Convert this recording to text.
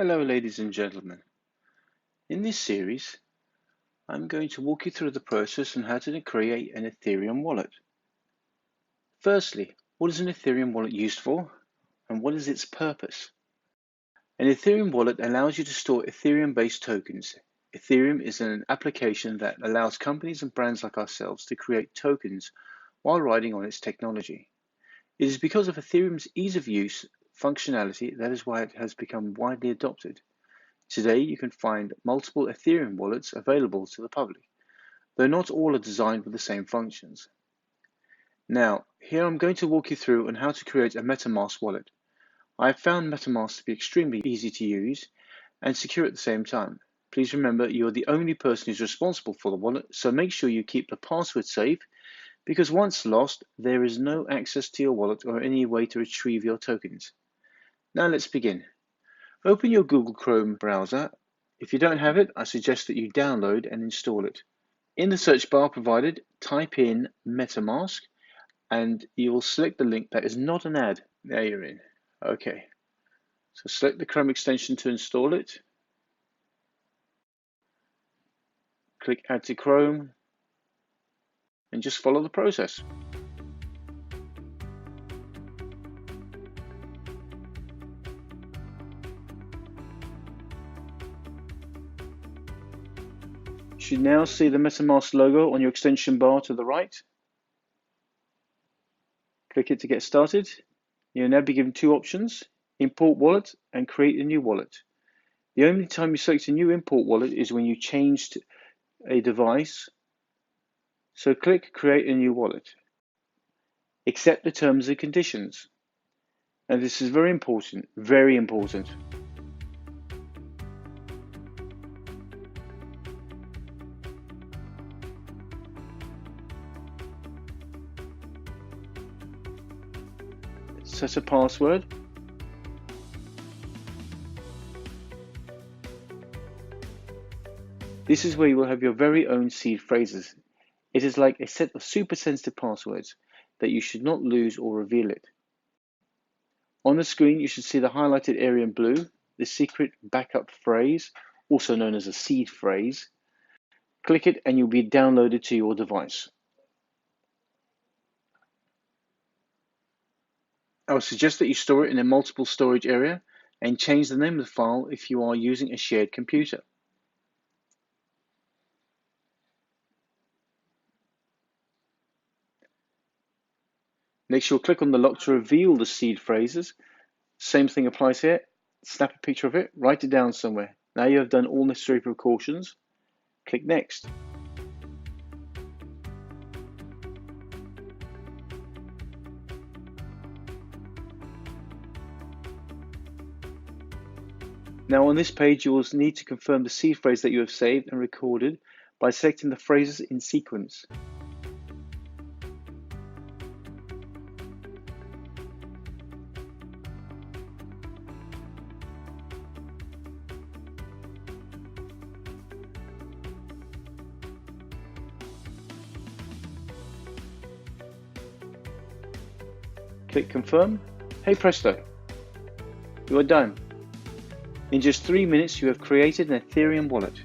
Hello ladies and gentlemen. In this series, I'm going to walk you through the process on how to create an Ethereum wallet. Firstly, what is an Ethereum wallet used for and what is its purpose? An Ethereum wallet allows you to store Ethereum-based tokens. Ethereum is an application that allows companies and brands like ourselves to create tokens while riding on its technology. It is because of Ethereum's ease of use functionality that is why it has become widely adopted. Today, you can find multiple Ethereum wallets available to the public, though not all are designed with the same functions. Now, here I'm going to walk you through on how to create a Metamask wallet. I have found Metamask to be extremely easy to use and secure at the same time. Please remember you are the only person who's responsible for the wallet, so make sure you keep the password safe because once lost, there is no access to your wallet or any way to retrieve your tokens. Now let's begin. Open your Google Chrome browser. If you don't have it, I suggest that you download and install it. In the search bar provided, type in Metamask and you will select the link that is not an ad. There you're in. Okay. So select the Chrome extension to install it. Click Add to Chrome and just follow the process. You should now see the Metamask logo on your extension bar to the right. Click it to get started. You'll now be given two options, Import Wallet and Create a New Wallet. The only time you select a new import wallet is when you changed a device. So click Create a New Wallet. Accept the terms and conditions. And this is very important, very important. Set a password. This is where you will have your very own seed phrases. It is like a set of super sensitive passwords that you should not lose or reveal it. On the screen, you should see the highlighted area in blue, the secret backup phrase, also known as a seed phrase. Click it and you'll be downloaded to your device. I would suggest that you store it in a multiple storage area and change the name of the file if you are using a shared computer. Next, you'll click on the lock to reveal the seed phrases. Same thing applies here. Snap a picture of it, write it down somewhere. Now you have done all necessary precautions. Click Next. Now on this page, you will need to confirm the seed phrase that you have saved and recorded by selecting the phrases in sequence. Click Confirm. Hey presto, you are done. In just 3 minutes, you have created an Ethereum wallet.